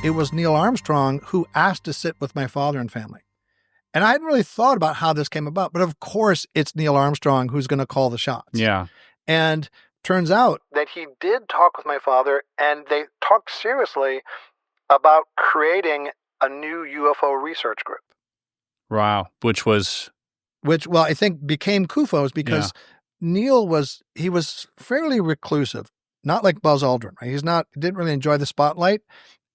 it was Neil Armstrong who asked to sit with my father and family. And I hadn't really thought about how this came about, but of course it's Neil Armstrong who's going to call the shots. Yeah. And turns out that he did talk with my father, and they talked seriously about creating a new UFO research group. Wow. Which, well, I think became CUFOs because Neil was fairly reclusive, not like Buzz Aldrin, right? Didn't really enjoy the spotlight.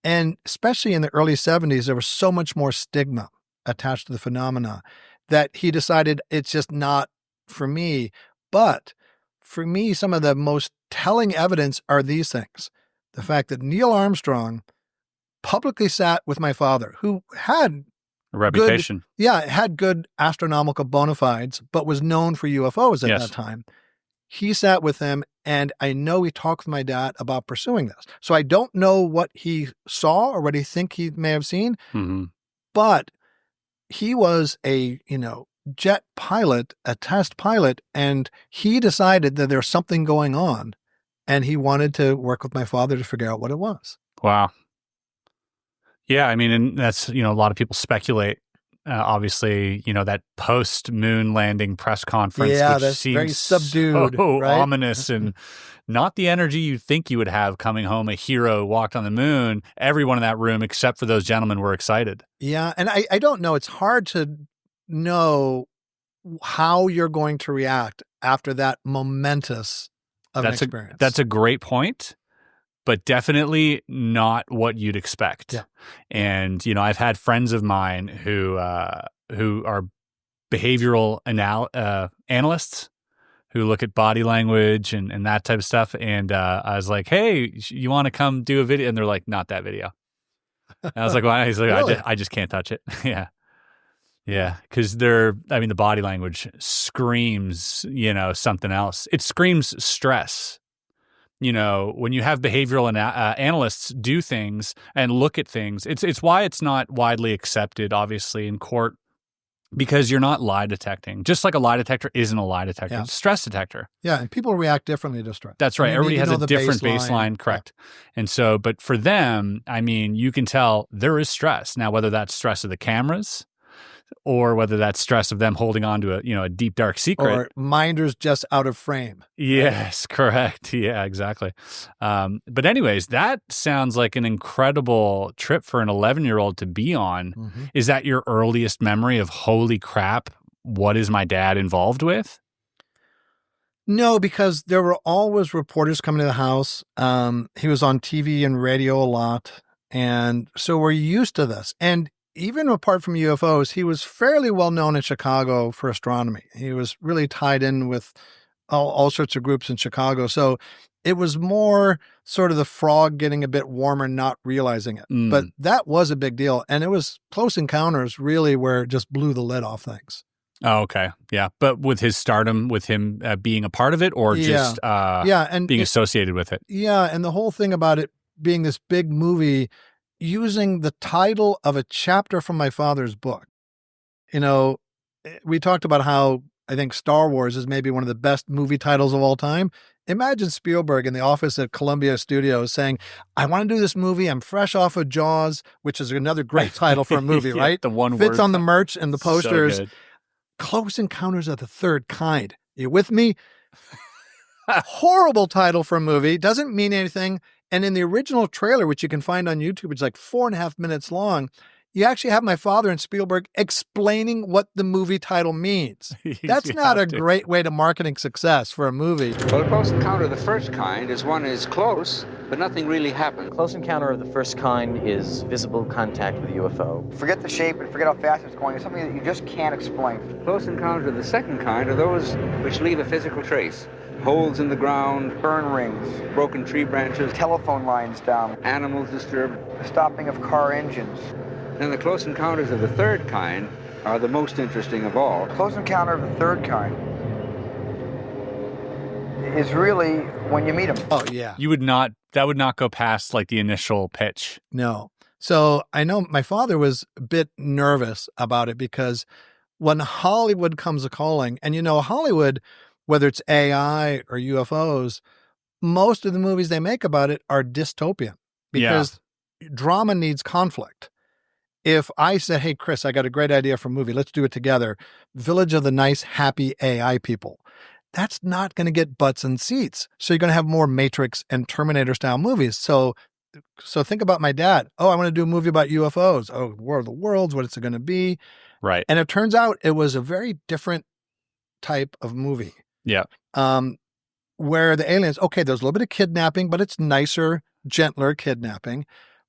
And especially in the early 70s, there was so much more stigma attached to the phenomena that he decided it's just not for me. But for me, some of the most telling evidence are these things. The fact that Neil Armstrong publicly sat with my father, who had a reputation. Had good astronomical bona fides, but was known for UFOs at that time. He sat with him, and I know he talked with my dad about pursuing this. So I don't know what he saw or what he think he may have seen, but he was a, jet pilot, a test pilot, and he decided that there's something going on, and he wanted to work with my father to figure out what it was. Wow. Yeah, I mean, and that's, a lot of people speculate, obviously, that post-moon landing press conference, which that's seems very subdued, so right? ominous and not the energy you'd think you would have coming home. A hero walked on the moon. Everyone in that room, except for those gentlemen, were excited. Yeah, and I don't know. It's hard to know how you're going to react after that momentous of an experience. That's a great point, but definitely not what you'd expect. Yeah. And, I've had friends of mine who are behavioral analysts who look at body language and that type of stuff. And I was like, hey, you want to come do a video? And they're like, not that video. And I was like, why? He's like, Really? I just can't touch it. Yeah. Yeah. Because the body language screams, something else. It screams stress. When you have behavioral analysts do things and look at things, it's why it's not widely accepted, obviously, in court, because you're not lie detecting. Just like a lie detector isn't a lie detector. Yeah. It's a stress detector. Yeah, and people react differently to stress. That's right. Everybody has a different baseline. Correct. Yeah. And so, but for them, you can tell there is stress. Now, whether that's stress of the cameras or whether that's stress of them holding on to a deep, dark secret. Or minders just out of frame. Yes, correct. Yeah, exactly. But anyways, that sounds like an incredible trip for an 11-year-old to be on. Mm-hmm. Is that your earliest memory of, holy crap, what is my dad involved with? No, because there were always reporters coming to the house. He was on TV and radio a lot. And so we're used to this. And even apart from UFOs, he was fairly well known in Chicago for astronomy. He was really tied in with all sorts of groups in Chicago. So it was more sort of the frog getting a bit warmer, not realizing it. But that was a big deal. And it was Close Encounters really where it just blew the lid off things. Oh, okay. Yeah. But with his stardom, with him being a part of it, or just and being associated with it? Yeah. And the whole thing about it being this big movie, using the title of a chapter from my father's book. We talked about how I think Star Wars is maybe one of the best movie titles of all time. Imagine Spielberg in the office at Columbia Studios saying, I want to do this movie. I'm fresh off of Jaws, which is another great title for a movie, right? The one fits word. On the merch and the posters. So good. Close Encounters of the Third Kind. You with me? Horrible title for a movie. Doesn't mean anything. And in the original trailer, which you can find on YouTube, it's like 4.5 minutes long. You actually have my father and Spielberg explaining what the movie title means. That's not a great way to marketing success for a movie. Well, a close encounter of the first kind is one is close, but nothing really happened. Close encounter of the first kind is visible contact with a UFO. Forget the shape and forget how fast it's going. It's something that you just can't explain. Close encounters of the second kind are those which leave a physical trace. Holes in the ground, burn rings, broken tree branches, telephone lines down, animals disturbed, the stopping of car engines. And the close encounters of the third kind are the most interesting of all. Close encounter of the third kind is really when you meet them. Oh, yeah. That would not go past like the initial pitch. No. So I know my father was a bit nervous about it because when Hollywood comes a-calling, and Hollywood, whether it's AI or UFOs, most of the movies they make about it are dystopian because drama needs conflict. If I said, hey, Chris, I got a great idea for a movie, let's do it together. Village of the Nice, Happy AI People. That's not going to get butts and seats. So you're going to have more Matrix and Terminator style movies. So think about my dad. Oh, I want to do a movie about UFOs. Oh, War of the Worlds, what is it going to be? Right. And it turns out it was a very different type of movie. Yeah. Where the aliens, okay, there's a little bit of kidnapping, but it's nicer, gentler kidnapping.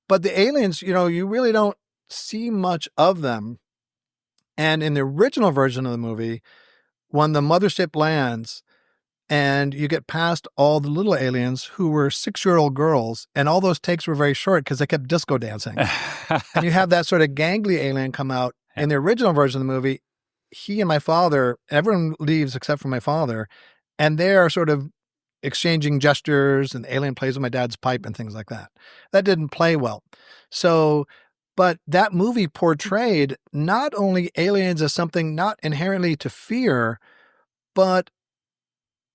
But the aliens, you really don't see much of them. And in the original version of the movie, when the mothership lands and you get past all the little aliens who were 6-year-old girls, and all those takes were very short because they kept disco dancing. And you have that sort of gangly alien come out. In the original version of the movie, he and my father, everyone leaves except for my father, and they are sort of exchanging gestures, and the alien plays with my dad's pipe and things like that. That didn't play well. But that movie portrayed not only aliens as something not inherently to fear, but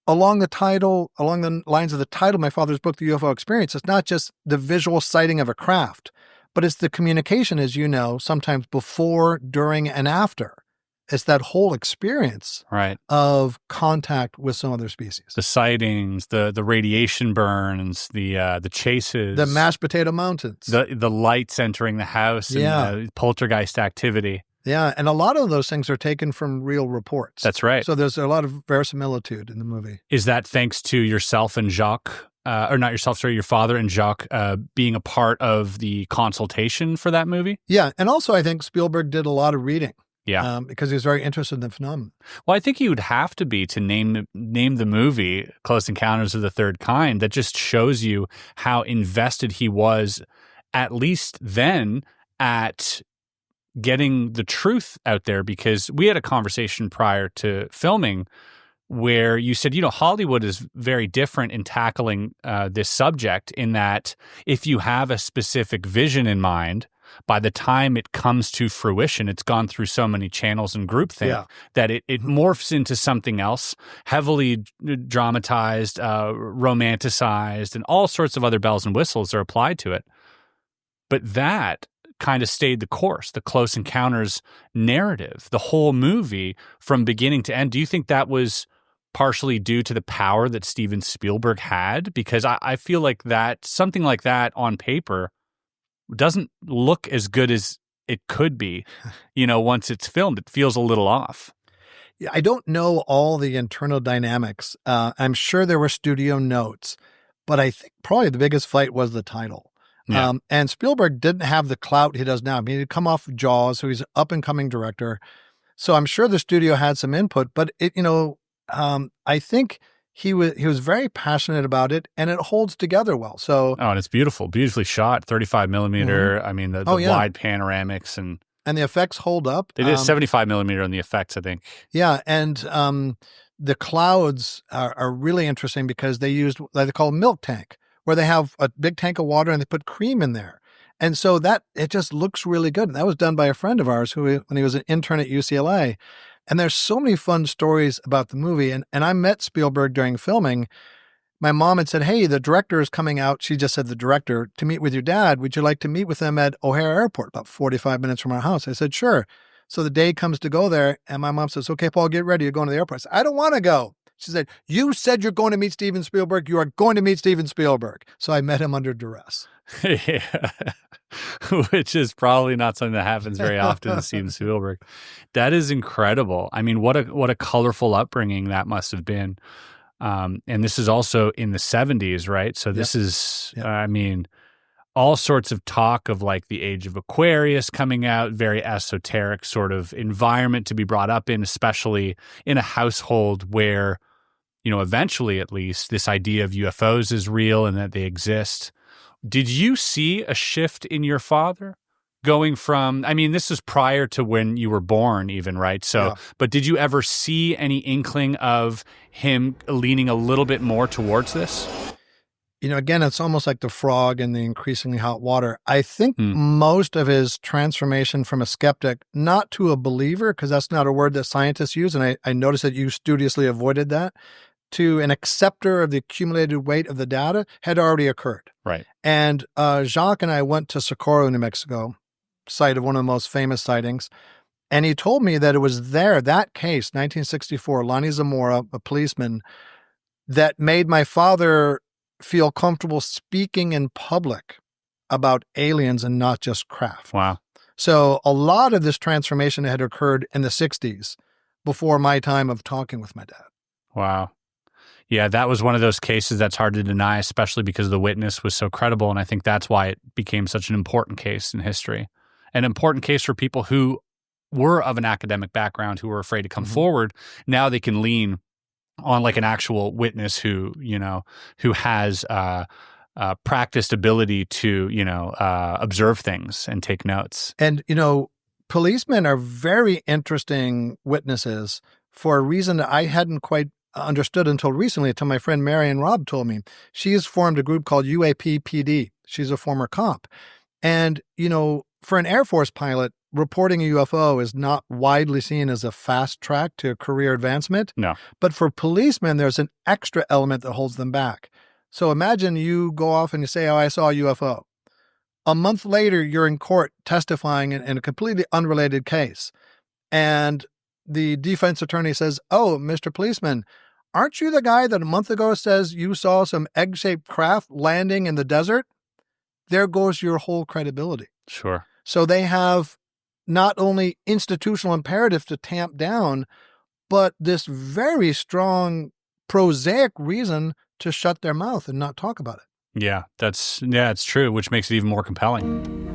along the lines of the title of my father's book, The UFO Experience, it's not just the visual sighting of a craft, but it's the communication, as you know, sometimes before, during, and after. It's that whole experience of contact with some other species. The sightings, the radiation burns, the chases, the mashed potato mountains, the lights entering the house, and poltergeist activity. Yeah, and a lot of those things are taken from real reports. That's right. So there's a lot of verisimilitude in the movie. Is that thanks to yourself and Jacques, or not yourself, sorry, your father and Jacques being a part of the consultation for that movie? Yeah, and also I think Spielberg did a lot of reading. Yeah, because he was very interested in the phenomenon. Well, I think he would have to be to name the movie Close Encounters of the Third Kind. That just shows you how invested he was, at least then, at getting the truth out there. Because we had a conversation prior to filming where you said, Hollywood is very different in tackling this subject, in that if you have a specific vision in mind, by the time it comes to fruition, it's gone through so many channels and groupthink that it morphs into something else, heavily dramatized, romanticized, and all sorts of other bells and whistles are applied to it. But that kind of stayed the course, the Close Encounters narrative, the whole movie from beginning to end. Do you think that was partially due to the power that Steven Spielberg had? Because I feel like that something like that on paper doesn't look as good as it could be, once it's filmed. It feels a little off. Yeah, I don't know all the internal dynamics. I'm sure there were studio notes, but I think probably the biggest fight was the title. Yeah. And Spielberg didn't have the clout he does now. I mean, he'd come off Jaws, so he's an up-and-coming director. So I'm sure the studio had some input, but I think he was very passionate about it, and it holds together well. So, and it's beautifully shot, 35 millimeter. I mean, the wide panoramics and the effects hold up. They did 75 millimeter on the effects, I think. Yeah, and the clouds are really interesting because they used what they call a milk tank, where they have a big tank of water and they put cream in there, and so that it just looks really good. And that was done by a friend of ours when he was an intern at UCLA. And there's so many fun stories about the movie. And I met Spielberg during filming. My mom had said, hey, the director is coming out. She just said, the director, to meet with your dad. Would you like to meet with them at O'Hare Airport, about 45 minutes from our house? I said, sure. So the day comes to go there. And my mom says, okay, Paul, get ready. You're going to the airport. I said, I don't want to go. She said, you said you're going to meet Steven Spielberg. You are going to meet Steven Spielberg. So I met him under duress. Yeah. Which is probably not something that happens very often to Steven Spielberg. That is incredible. I mean, what a colorful upbringing that must have been. And this is also in the 70s, right? So this is, I mean, all sorts of talk of like the age of Aquarius coming out, very esoteric sort of environment to be brought up in, especially in a household where, eventually at least this idea of UFOs is real and that they exist. Did you see a shift in your father going from, I mean, this is prior to when you were born even, right? So, but did you ever see any inkling of him leaning a little bit more towards this? Again, it's almost like the frog in the increasingly hot water. I think most of his transformation from a skeptic, not to a believer, because that's not a word that scientists use, and I noticed that you studiously avoided that. to an acceptor of the accumulated weight of the data had already occurred. Right. And Jacques and I went to Socorro, New Mexico, site of one of the most famous sightings. And he told me that it was there, that case, 1964, Lonnie Zamora, a policeman, that made my father feel comfortable speaking in public about aliens and not just craft. Wow. So a lot of this transformation had occurred in the 60s before my time of talking with my dad. Wow. Yeah, that was one of those cases that's hard to deny, especially because the witness was so credible. And I think that's why it became such an important case in history. An important case for people who were of an academic background, who were afraid to come forward. Now they can lean on like an actual witness who, who has practiced ability to, observe things and take notes. And, policemen are very interesting witnesses for a reason that I hadn't quite understood until recently, until my friend Marion Robb told me. She's formed a group called UAPPD. She's a former cop. And, for an Air Force pilot, reporting a UFO is not widely seen as a fast track to career advancement. No. But for policemen, there's an extra element that holds them back. So imagine you go off and you say, oh, I saw a UFO. A month later, you're in court testifying in a completely unrelated case. And the defense attorney says, oh, Mr. Policeman, aren't you the guy that a month ago says you saw some egg-shaped craft landing in the desert? There goes your whole credibility. Sure. So they have not only institutional imperative to tamp down, but this very strong prosaic reason to shut their mouth and not talk about it. Yeah, it's true, which makes it even more compelling.